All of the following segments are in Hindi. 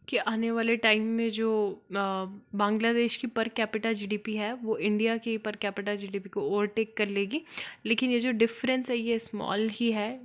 कि आने वाले टाइम में जो बांग्लादेश की पर कैपिटा जीडीपी है वो इंडिया की पर कैपिटा जीडीपी को ओवरटेक कर लेगी। लेकिन ये जो डिफरेंस है ये स्मॉल ही है,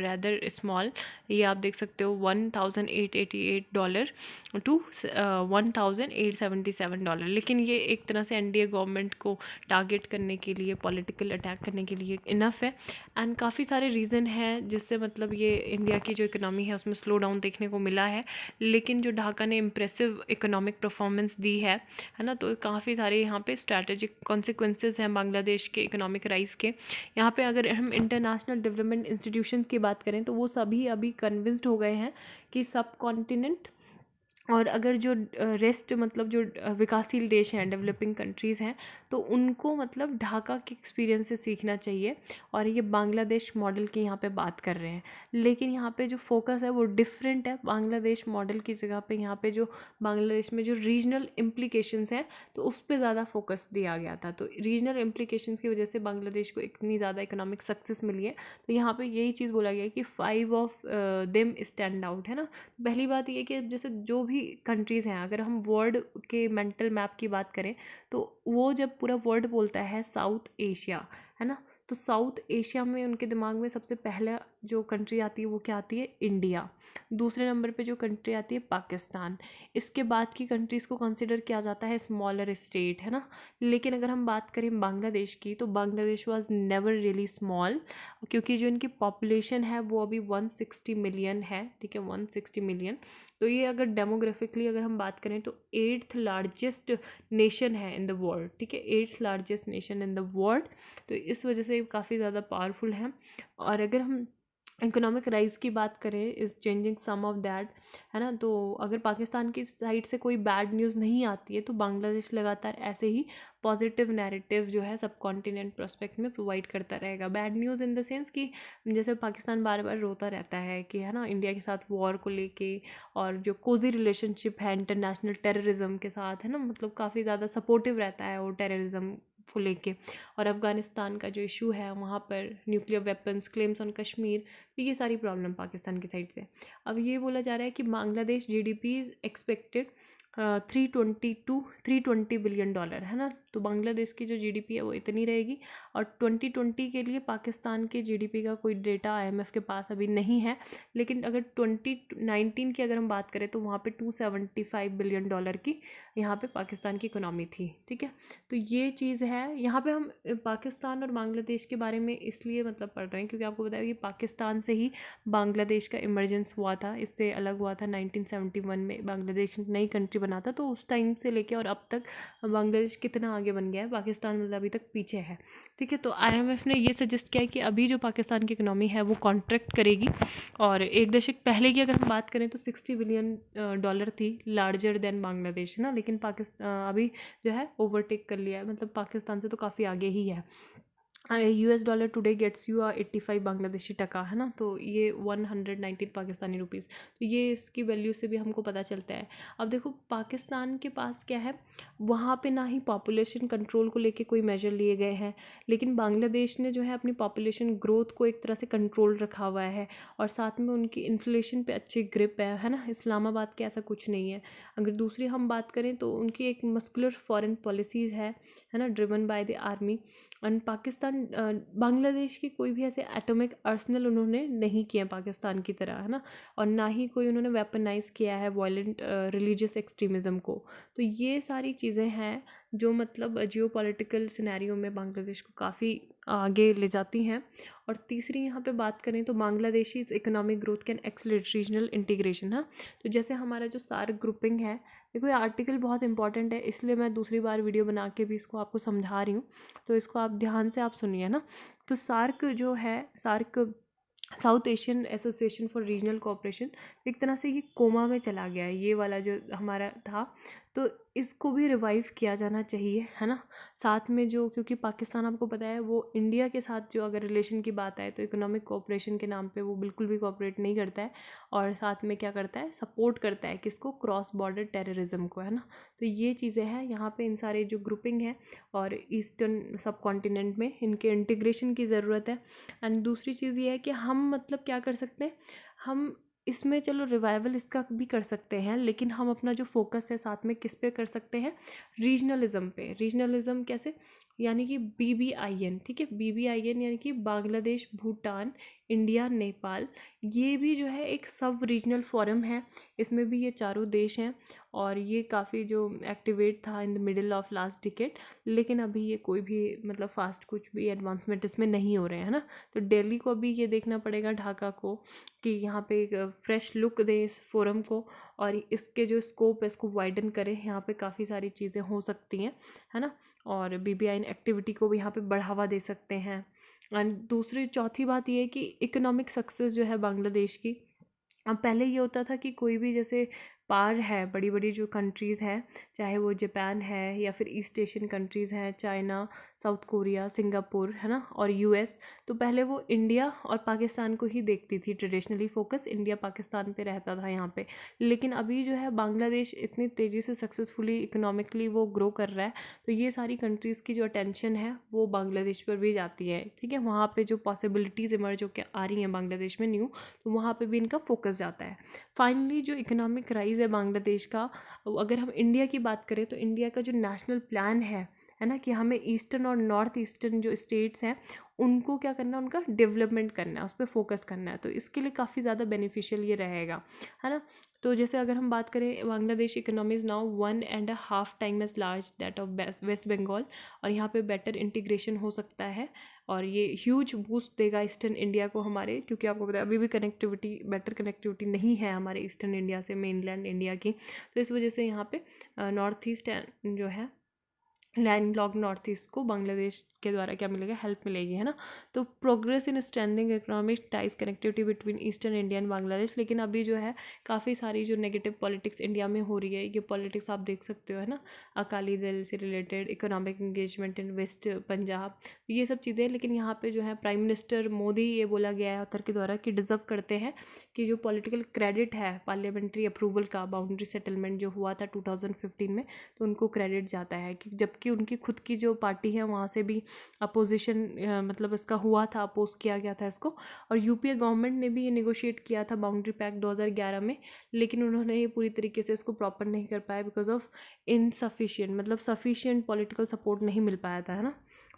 रैदर स्मॉल। ये आप देख सकते हो $1,888 टू $1,877। लेकिन ये एक तरह से एनडीए गवर्नमेंट को टारगेट करने के लिए, पॉलिटिकल अटैक करने के लिए इनफ है। एंड काफ़ी सारे रीज़न हैं जिससे मतलब ये इंडिया की जो इकोनॉमी है उसमें स्लो डाउन देखने को मिला है। लेकिन जो ढाका ने इम्प्रेसिव इकोनॉमिक परफॉर्मेंस दी है ना, तो काफ़ी सारे यहाँ पे स्ट्रैटेजिक कॉन्सिक्वेंसेस हैं बांग्लादेश के इकोनॉमिक राइज के। यहाँ पे अगर हम इंटरनेशनल डेवलपमेंट इंस्टीट्यूशंस की बात करें तो वो सभी अभी कन्विंस्ड हो गए हैं कि सब कॉन्टिनेंट और अगर जो रेस्ट मतलब जो विकासशील देश हैं, डेवलपिंग कंट्रीज़ हैं, तो उनको मतलब ढाका के एक्सपीरियंस से सीखना चाहिए। और ये बांग्लादेश मॉडल की यहाँ पे बात कर रहे हैं, लेकिन यहाँ पे जो फोकस है वो डिफरेंट है। बांग्लादेश मॉडल की जगह पे यहाँ पे जो बांग्लादेश में जो रीजनल इम्प्लीकेशंस हैं तो उस पर ज़्यादा फोकस दिया गया था। तो रीजनल इम्प्लीकेशंस की वजह से बांग्लादेश को इतनी ज़्यादा इकोनॉमिक सक्सेस मिली है। तो यहाँ पे यही चीज़ बोला गया है कि 5 ऑफ देम स्टैंड आउट, है ना। पहली बात ये कि जैसे जो भी कंट्रीज़ हैं, अगर हम वर्ल्ड के मेंटल मैप की बात करें तो वो जब पूरा वर्ल्ड बोलता है साउथ एशिया, है ना, तो साउथ एशिया में उनके दिमाग में सबसे पहला जो कंट्री आती है वो क्या आती है? इंडिया। दूसरे नंबर पे जो कंट्री आती है पाकिस्तान। इसके बाद की कंट्रीज़ को कंसिडर किया जाता है स्मॉलर स्टेट, है ना। लेकिन अगर हम बात करें बांग्लादेश की तो Bangladesh was never really small, क्योंकि जो इनकी पॉपुलेशन है वो अभी 160 मिलियन है, ठीक है, 160 मिलियन। तो ये अगर डेमोग्राफिकली अगर हम बात करें तो 8th लार्जेस्ट नेशन है इन द वर्ल्ड, ठीक है, 8th largest nation in the world. तो इस वजह से काफ़ी ज़्यादा पावरफुल है। और अगर हम इकोनॉमिक राइज की बात करें is changing some of that, है ना। तो अगर पाकिस्तान की साइड से कोई बैड न्यूज़ नहीं आती है तो बांग्लादेश लगातार ऐसे ही पॉजिटिव नैरेटिव जो है सब कॉन्टिनेंट प्रोस्पेक्ट में प्रोवाइड करता रहेगा। Bad news in the sense कि जैसे पाकिस्तान बार बार रोता रहता है कि, है ना, इंडिया के साथ वॉर को लेके, और जो कोजी रिलेशनशिप है इंटरनेशनल टेररिज्म के साथ, है ना, मतलब काफ़ी ज़्यादा सपोर्टिव रहता है वो टेररिज्म को लेके। और अफ़गानिस्तान का जो इशू है वहाँ पर nuclear weapons, claims on Kashmir, तो ये सारी प्रॉब्लम पाकिस्तान की साइड से। अब ये बोला जा रहा है कि Bangladesh GDP is expected 320 billion dollar, है ना। तो बांग्लादेश की जो जीडीपी है वो इतनी रहेगी। और 2020 के लिए पाकिस्तान के जीडीपी का कोई डेटा आईएमएफ के पास अभी नहीं है, लेकिन अगर 2019 की अगर हम बात करें तो वहाँ पे 275 बिलियन डॉलर की यहाँ पे पाकिस्तान की इकोनॉमी थी, ठीक है। तो ये चीज़ है। यहाँ पे हम पाकिस्तान और बांग्लादेश के बारे में इसलिए मतलब पढ़ रहे हैं क्योंकि आपको बताया कि पाकिस्तान से ही बांग्लादेश का इमरजेंस हुआ था, इससे अलग हुआ था 1971 में। बांग्लादेश नई कंट्री बना था, तो उस टाइम से लेके और अब तक बांग्लादेश कितना आगे बन गया है, पाकिस्तान मतलब अभी तक पीछे है, ठीक है। तो आईएमएफ ने ये सजेस्ट किया है कि अभी जो पाकिस्तान की इकोनॉमी है वो कॉन्ट्रैक्ट करेगी। और एक दशक पहले की अगर हम बात करें तो 60 बिलियन डॉलर थी, लार्जर देन बांग्लादेश, है ना। लेकिन पाकिस्तान अभी जो है ओवरटेक कर लिया है, मतलब पाकिस्तान से तो काफ़ी आगे ही है। $US today gets you 85 Bangladeshi taka, है ना। तो ये 119 पाकिस्तानी रुपीज़, तो ये इसकी वैल्यू से भी हमको पता चलता है। अब देखो पाकिस्तान के पास क्या है, वहाँ पे ना ही पॉपुलेशन कंट्रोल को लेके कोई मेजर लिए गए हैं, लेकिन बांग्लादेश ने जो है अपनी पॉपुलेशन ग्रोथ को एक तरह से कंट्रोल रखा हुआ है। और साथ में उनकी इन्फ्लेशन पे अच्छी ग्रिप है ना। इस्लामाबाद के ऐसा कुछ नहीं है। अगर दूसरी हम बात करें तो उनकी एक मस्कुलर फॉरेन पॉलिसीज़ है ना, driven by the army. And Pakistan Bangladesh की कोई भी ऐसे एटॉमिक आर्सनल उन्होंने नहीं किया पाकिस्तान की तरह, है ना। और ना ही कोई उन्होंने वेपनाइज किया है वायलेंट रिलीजियस एक्सट्रीमिज़म को। तो ये सारी चीज़ें हैं जो मतलब जियो पॉलिटिकल सिनेरियो में बांग्लादेश को काफ़ी आगे ले जाती हैं। और तीसरी यहाँ पे बात करें तो Bangladeshi economic growth can accelerate regional integration, है। तो जैसे हमारा जो सार्क ग्रुपिंग है, देखो ये आर्टिकल बहुत इंपॉर्टेंट है, इसलिए मैं दूसरी बार वीडियो बना के भी इसको आपको समझा रही हूँ, तो इसको आप ध्यान से आप सुनिए ना। तो सार्क जो है, SAARC South Asian Association for Regional Cooperation, एक तरह से ये कोमा में चला गया है, ये वाला जो हमारा था। तो इसको भी रिवाइव किया जाना चाहिए, है ना। साथ में जो, क्योंकि पाकिस्तान आपको पता है वो इंडिया के साथ जो अगर रिलेशन की बात आए तो इकोनॉमिक कोऑपरेशन के नाम पे वो बिल्कुल भी कोऑपरेट नहीं करता है। और साथ में क्या करता है, सपोर्ट करता है किसको, क्रॉस बॉर्डर टेररिज्म को, है ना। तो ये चीज़ें हैं यहाँ पे, इन सारे जो ग्रुपिंग है और ईस्टर्न सब कॉन्टिनेंट में इनके इंटीग्रेशन की ज़रूरत है। एंड दूसरी चीज़ ये है कि हम मतलब क्या कर सकते हैं, हम इसमें चलो रिवाइवल इसका भी कर सकते हैं, लेकिन हम अपना जो फोकस है साथ में किस पे कर सकते हैं, रीजनलिज्म पे। रीजनलिज्म कैसे, यानी कि BBIN, ठीक है, BBIN यानी कि बांग्लादेश, भूटान, इंडिया, नेपाल, ये भी जो है एक सब रीजनल फोरम है। इसमें भी ये चारों देश हैं और ये काफ़ी जो एक्टिवेट था in the middle of last decade, लेकिन अभी ये कोई भी मतलब फास्ट कुछ भी एडवांसमेंट इसमें नहीं हो रहे हैं ना। तो दिल्ली को अभी ये देखना पड़ेगा, ढाका को, कि यहाँ पे एक फ्रेश लुक दे इस फोरम को और इसके जो स्कोप है इसको वाइडन करें। यहाँ पे काफ़ी सारी चीज़ें हो सकती हैं, है ना, और BBIN एक्टिविटी को भी यहाँ पे बढ़ावा दे सकते हैं। एंड दूसरी चौथी बात ये है कि इकोनॉमिक सक्सेस जो है बांग्लादेश की, अब पहले ये होता था कि कोई भी जैसे पार है, बड़ी बड़ी जो कंट्रीज़ हैं, चाहे वो जापान है या फिर ईस्ट एशियन कंट्रीज़ हैं, चाइना, साउथ कोरिया, सिंगापुर, है ना, और US, तो पहले वो इंडिया और पाकिस्तान को ही देखती थी। ट्रेडिशनली फोकस इंडिया पाकिस्तान पे रहता था यहाँ पे। लेकिन अभी जो है बांग्लादेश इतनी तेज़ी से सक्सेसफुली इकोनॉमिकली वो ग्रो कर रहा है, तो ये सारी कंट्रीज़ की जो अटेंशन है वो बांग्लादेश पर भी जाती है, ठीक है। वहाँ पे जो पॉसिबिलिटीज़ इमर्ज होकर आ रही हैं बांग्लादेश में न्यू, तो वहाँ पे भी इनका फोकस जाता है। फाइनली जो इकोनॉमिक राइज है बांग्लादेश का, अगर हम इंडिया की बात करें तो इंडिया का जो नेशनल प्लान है ना, कि हमें ईस्टर्न और नॉर्थ ईस्टर्न जो स्टेट्स हैं उनको क्या करना है, उनका डेवलपमेंट करना है, उस पर फोकस करना है। तो इसके लिए काफ़ी ज़्यादा बेनिफिशियल ये रहेगा, है ना। तो जैसे अगर हम बात करें, Bangladesh economy is now 1.5 time as large that of West Bengal, और यहाँ पे बेटर इंटीग्रेशन हो सकता है और ये ह्यूज बूस्ट देगा ईस्टर्न इंडिया को हमारे, क्योंकि आपको पता है अभी भी कनेक्टिविटी, बेटर कनेक्टिविटी नहीं है हमारे ईस्टर्न इंडिया से मेनलैंड इंडिया की। तो इस वजह से यहाँ पे नॉर्थ ईस्ट जो है, लैंड लॉक नॉर्थ ईस्ट को बांग्लादेश के द्वारा क्या मिलेगा, हेल्प मिलेगी, है ना। तो progress in strengthening economic ties connectivity between eastern India and Bangladesh. लेकिन अभी जो है काफ़ी सारी जो नेगेटिव पॉलिटिक्स इंडिया में हो रही है, ये पॉलिटिक्स आप देख सकते हो, है ना, अकाली दल से रिलेटेड, इकोनॉमिक इंगेजमेंट इन वेस्ट पंजाब, ये सब चीज़ें। लेकिन यहाँ पे जो है प्राइम मिनिस्टर मोदी, ये बोला गया है उत्तर के द्वारा कि डिज़र्व करते हैं कि जो पॉलिटिकल क्रेडिट है पार्लियामेंट्री अप्रूवल का, बाउंड्री सेटलमेंट जो हुआ था 2015 में, तो उनको क्रेडिट जाता है। कि जबकि उनकी खुद की जो पार्टी है वहाँ से भी अपोजिशन मतलब इसका हुआ था, अपोज किया गया था इसको। और यूपीए गवर्नमेंट ने भी ये नेगोशिएट किया था बाउंड्री पैक्ट 2011 में, लेकिन उन्होंने ये पूरी तरीके से इसको प्रॉपर नहीं कर पाया बिकॉज ऑफ इनसफिशिएंट, मतलब सफिशिएंट पॉलिटिकल सपोर्ट नहीं मिल पाया था, है ना।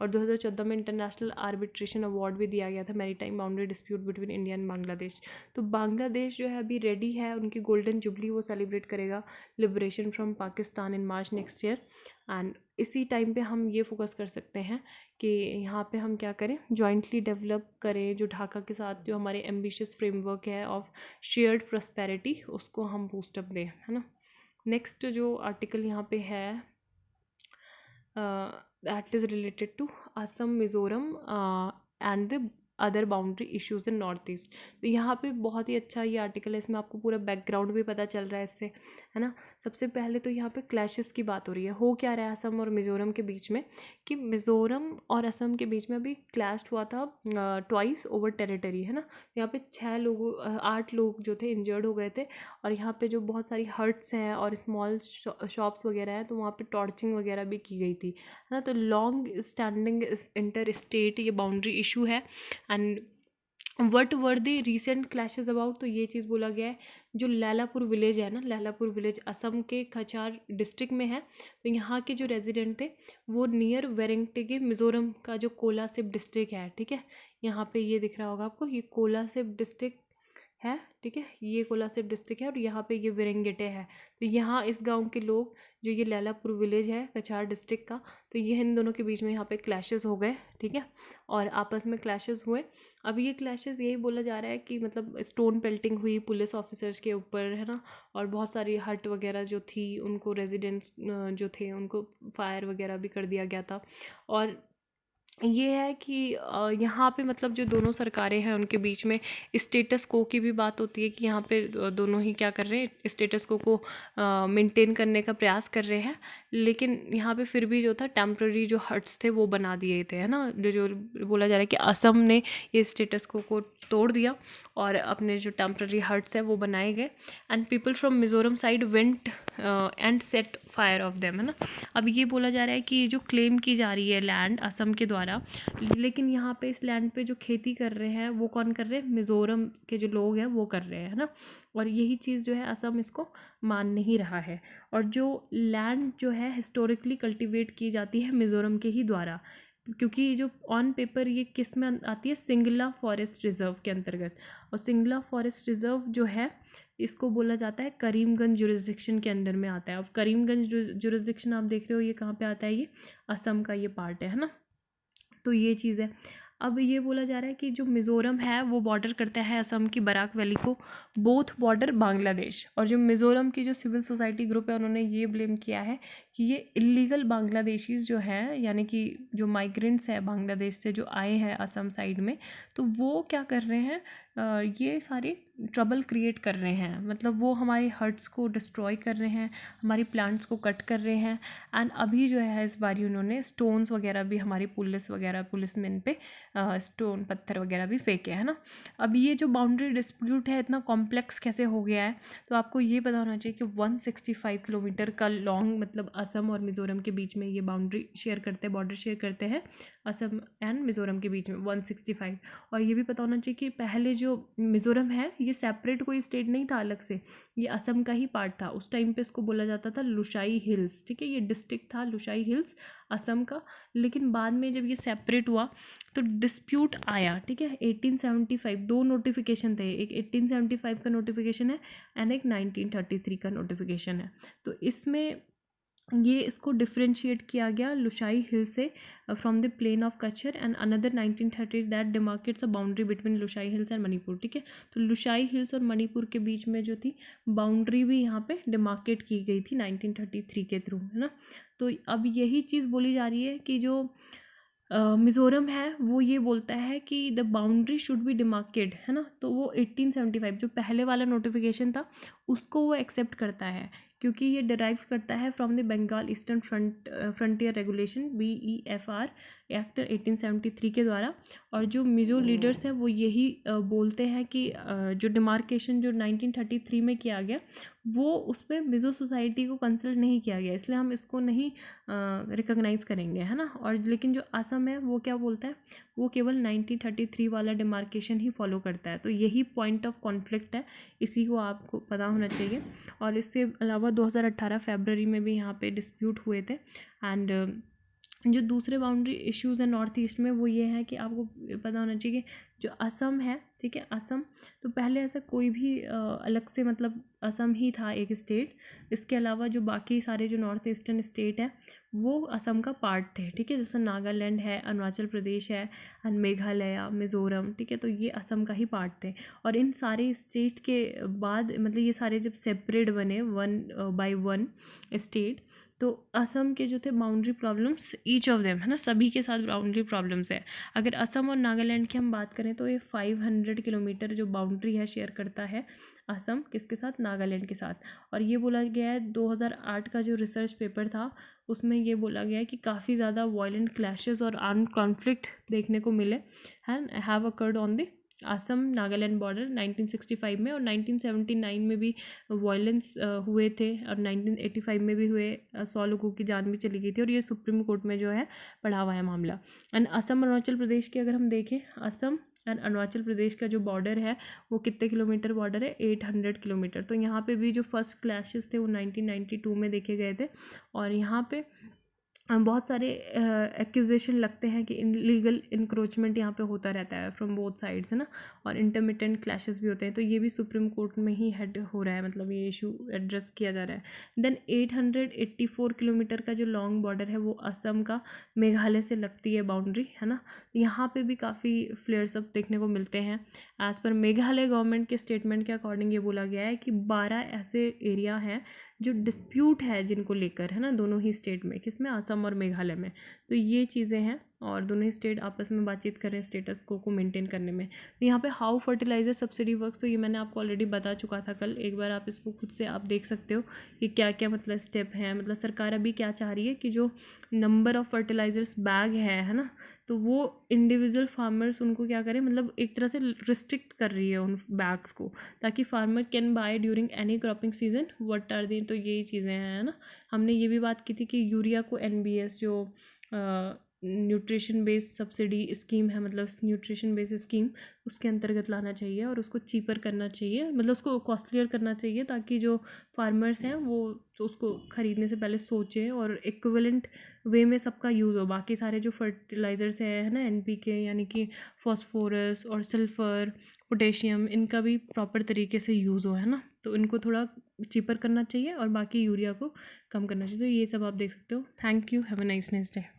और 2014 में इंटरनेशनल आर्बिट्रेशन अवार्ड भी दिया गया था maritime boundary dispute between India and Bangladesh. तो बांग्लादेश जो है अभी रेडी है, उनकी गोल्डन जुबली वो सेलिब्रेट करेगा, liberation from Pakistan in March next year. And इसी टाइम पे हम ये फोकस कर सकते हैं कि यहाँ पे हम क्या करें, जॉइंटली डेवलप करें, जो ढाका के साथ जो हमारे एम्बिशियस फ्रेमवर्क है ऑफ शेयर्ड प्रॉस्पेरिटी, उसको हम बूस्टअप दें, है ना। नेक्स्ट जो आर्टिकल यहाँ पे है that is related to Assam, Mizoram and the other boundary issues in north east. तो यहाँ पे बहुत ही अच्छा ये आर्टिकल है, इसमें आपको पूरा बैकग्राउंड भी पता चल रहा है इससे, है ना। सबसे पहले तो यहाँ पे क्लैशेस की बात हो रही है, हो क्या रहा है असम और मिज़ोरम के बीच में, कि मिज़ोरम और असम के बीच में अभी क्लैश हुआ था ट्वाइस ओवर टेरिटरी, है ना। यहाँ पे 8 लोग जो थे इंजर्ड हो गए थे, और यहाँ पे जो बहुत सारी हर्ट्स हैं और स्मॉल शॉप्स वगैरह हैं, तो वहाँ पे टॉर्चिंग वगैरह भी की गई थी, है ना। तो लॉन्ग स्टैंडिंग इंटर स्टेट ये बाउंड्री इशू है। And what were the recent clashes about, तो ये चीज़ बोला गया है, जो लैलापुर विलेज है ना, लैलापुर विलेज असम के कछार डिस्ट्रिक्ट में है। तो यहाँ के जो रेजिडेंट थे वो नियर वेरेंगटिगे, मिज़ोरम का जो कोलासिब डिस्ट्रिक्ट है, ठीक है, यहाँ पे ये दिख रहा होगा आपको, ये कोलासिब डिस्ट्रिक्ट है, ठीक है, ये कोलासिब डिस्ट्रिक्ट है और यहाँ पे ये वेरेंगेटे है। तो यहाँ इस गांव के लोग, जो ये लैलापुर विलेज है कछार डिस्ट्रिक्ट का, तो ये इन दोनों के बीच में यहाँ पे क्लैशेस हो गए, ठीक है, और आपस में क्लैशेस हुए। अब ये क्लैशेस यही बोला जा रहा है कि मतलब स्टोन पेल्टिंग हुई पुलिस ऑफिसर्स के ऊपर, है ना, और बहुत सारी हट वगैरह जो थी उनको, रेजिडेंट्स जो थे उनको फायर वगैरह भी कर दिया गया था। और ये है कि यहाँ पे मतलब जो दोनों सरकारें हैं उनके बीच में स्टेटस को की भी बात होती है, कि यहाँ पे दोनों ही क्या कर रहे हैं, स्टेटस को मेंटेन करने का प्रयास कर रहे हैं। लेकिन यहाँ पे फिर भी जो था टेम्प्ररी जो हट्स थे वो बना दिए थे, है ना। जो बोला जा रहा है कि असम ने ये स्टेटस को तोड़ दिया और अपने जो टेम्प्ररी हट्स हैं वो बनाए गए। And people from Mizoram side went and set fire of them, है ना। अब ये बोला जा रहा है कि जो क्लेम की जा रही है लैंड असम के द्वारा, द्वारा, लेकिन यहाँ पे इस लैंड पे जो खेती कर रहे हैं वो कौन कर रहे हैं, मिज़ोरम के जो लोग हैं वो कर रहे हैं, है ना। और यही चीज़ जो है असम इसको मान नहीं रहा है। और जो लैंड जो है हिस्टोरिकली कल्टीवेट की जाती है मिज़ोरम के ही द्वारा, क्योंकि जो ऑन पेपर ये किस में आती है, सिंगला फॉरेस्ट रिजर्व के अंतर्गत। और सिंगला फॉरेस्ट रिजर्व जो है इसको बोला जाता है करीमगंज जुरिस्डिक्शन के अंडर में आता है। अब करीमगंज जुरिस्डिक्शन आप देख रहे हो ये कहाँ पे आता है, ये असम का ये पार्ट है ना। तो ये चीज़ है। अब ये बोला जा रहा है कि जो मिज़ोरम है वो बॉर्डर करता है असम की बराक वैली को, बोथ बॉर्डर बांग्लादेश। और जो मिज़ोरम की जो सिविल सोसाइटी ग्रुप है उन्होंने ये ब्लेम किया है कि ये इलीगल बांग्लादेशीज़ जो हैं, यानी कि जो माइग्रेंट्स हैं बांग्लादेश से जो आए हैं असम साइड में, तो वो क्या कर रहे हैं, ये सारे ट्रबल क्रिएट कर रहे हैं। मतलब वो हमारे हट्स को डिस्ट्रॉय कर रहे हैं, हमारी प्लांट्स को कट कर रहे हैं। एंड अभी जो है इस बारी उन्होंने स्टोन्स वगैरह भी हमारी पुलिसमैन पे स्टोन पत्थर वगैरह भी फेंके, है ना। अब ये जो बाउंड्री डिस्प्यूट है इतना कॉम्प्लेक्स कैसे हो गया है, तो आपको ये पता होना चाहिए कि 165 किलोमीटर का लॉन्ग, मतलब असम और मिज़ोरम के बीच में ये बाउंड्री शेयर करते हैं, बॉर्डर शेयर करते हैं असम एंड मिज़ोरम के बीच में 165। और ये भी पता होना चाहिए कि पहले जो मिज़ोरम है ये सेपरेट कोई स्टेट नहीं था अलग से, ये असम का ही पार्ट था। उस टाइम पे इसको बोला जाता था लुशाई हिल्स, ठीक है, ये डिस्ट्रिक्ट था लुशाई हिल्स असम का। लेकिन बाद में जब ये सेपरेट हुआ तो डिस्प्यूट आया, ठीक है। 1875 दो नोटिफिकेशन थे, एक 1875 का नोटिफिकेशन है एंड एक 1933 का नोटिफिकेशन है। तो इसमें ये इसको डिफ्रेंशिएट किया गया लुशाई हिल से from the plain of Cachar, and another 1930 that demarcates a boundary between Lushai hills and Manipur, ठीक है। तो लुशाई हिल्स और मणिपुर के बीच में जो थी बाउंड्री भी यहाँ पे डिमार्केट की गई थी 1933 के थ्रू, है ना। तो अब यही चीज़ बोली जा रही है कि जो मिज़ोरम है वो ये बोलता है कि द बाउंड्री शुड बी डिमार्केड, है ना। तो वो 1875 जो पहले वाला नोटिफिकेशन था उसको वो एक्सेप्ट करता है, क्योंकि ये डिराइव करता है from the Bengal eastern frontier regulation BEFR act 1873 के द्वारा। और जो मिज़ो लीडर्स हैं वो यही बोलते हैं कि जो डिमार्केशन जो 1933 में किया गया वो उसमें मिज़ो सोसाइटी को कंसल्ट नहीं किया गया, इसलिए हम इसको नहीं रिकॉग्नाइज़ करेंगे, है ना। और लेकिन जो असम है वो क्या बोलता है, वो केवल 1933 वाला डिमार्केशन ही फॉलो करता है। तो यही पॉइंट ऑफ कॉन्फ्लिक्ट है, इसी को आपको पता होना चाहिए। और इसके अलावा 2018 फरवरी में भी यहाँ पे डिस्प्यूट हुए थे। एंड जो दूसरे बाउंड्री इश्यूज़ हैं नॉर्थ ईस्ट में वो ये है कि आपको पता होना चाहिए कि जो असम है, ठीक है, असम तो पहले ऐसा कोई भी अलग से, मतलब असम ही था एक स्टेट। इसके अलावा जो बाकी सारे जो नॉर्थ ईस्टर्न स्टेट हैं वो असम का पार्ट थे, ठीक है। जैसे नागालैंड है, अरुणाचल प्रदेश है एंड मेघालय, मिज़ोरम, ठीक है। तो ये असम का ही पार्ट थे। और इन सारे स्टेट के बाद, मतलब ये सारे जब सेपरेट बने 1 by 1 स्टेट, तो असम के जो थे boundary problems each of them, है ना, सभी के साथ बाउंड्री प्रॉब्लम्स है। अगर असम और नागालैंड की हम बात करें तो ये 500 किलोमीटर जो बाउंड्री है शेयर करता है असम किसके साथ, नागालैंड के साथ। और ये बोला गया है 2008 का जो रिसर्च पेपर था उसमें ये बोला गया है कि काफ़ी ज़्यादा वायलेंट क्लैशेस और आर्म्ड कॉन्फ्लिक्ट देखने को मिले have occurred on the Assam Nagaland border 1965 में। और 1979 में भी वायलेंस हुए थे, और 1985 में भी हुए, 100 लोगों की जान भी चली गई थी। और ये सुप्रीम कोर्ट में जो है पड़ा हुआ है मामला। एंड असम अरुणाचल प्रदेश की अगर हम देखें, असम एंड अरुणाचल प्रदेश का जो बॉर्डर है वो कितने किलोमीटर बॉर्डर है, 800 किलोमीटर। तो यहाँ पे भी जो फर्स्ट क्लैशेस थे वो 1992 में देखे गए थे। और यहाँ पे बहुत सारे एक्यूजेशन लगते हैं कि इलीगल इंक्रोचमेंट यहाँ पे होता रहता है फ्रॉम बोथ साइड्स, है ना। और इंटरमिटेंट क्लैशेस भी होते हैं। तो ये भी सुप्रीम कोर्ट में ही हेड हो रहा है, मतलब ये इशू एड्रेस किया जा रहा है। देन 884 किलोमीटर का जो लॉन्ग बॉर्डर है वो असम का मेघालय से लगती है बाउंड्री, है ना। यहाँ पे भी काफ़ी फ्लेयर्स अप देखने को मिलते हैं। एज़ पर मेघालय गवर्नमेंट के स्टेटमेंट के अकॉर्डिंग ये बोला गया है कि 12 ऐसे एरिया हैं जो डिस्प्यूट है जिनको लेकर, है ना, दोनों ही स्टेट में, किसमें, असम और मेघालय में। तो ये चीज़ें हैं और दोनों ही स्टेट आपस में बातचीत कर रहे हैं स्टेटस को मेंटेन करने में। तो यहाँ पे हाउ फर्टिलाइजर सब्सिडी वर्क्स, तो ये मैंने आपको ऑलरेडी बता चुका था कल, एक बार आप इसको खुद से आप देख सकते हो कि क्या क्या मतलब स्टेप हैं। मतलब सरकार अभी क्या चाह रही है कि जो नंबर ऑफ फर्टिलाइजर्स बैग है ना, तो वो इंडिविजुअल फार्मर्स उनको क्या करें, मतलब एक तरह से रिस्ट्रिक्ट कर रही है उन बैग्स को, ताकि farmer can buy during any cropping season what are the. तो यही चीज़ें हैं, है ना। हमने ये भी बात की थी कि यूरिया को NBS जो न्यूट्रिशन बेस्ड सब्सिडी स्कीम है, मतलब न्यूट्रिशन बेस्ड स्कीम, उसके अंतर्गत लाना चाहिए और उसको चीपर करना चाहिए, मतलब उसको कॉस्टलियर करना चाहिए, ताकि जो फार्मर्स हैं वो तो उसको ख़रीदने से पहले सोचें और इक्विवेलेंट वे में सबका यूज़ हो। बाकी सारे जो फर्टिलाइज़र्स है ना, NPK यानी कि फॉस्फोरस और सल्फ़र, पोटेशियम, इनका भी प्रॉपर तरीके से यूज़ हो, है ना। तो इनको थोड़ा चीपर करना चाहिए और बाकी यूरिया को कम करना चाहिए। तो ये सब आप देख सकते हो। Thank you, have a nice day.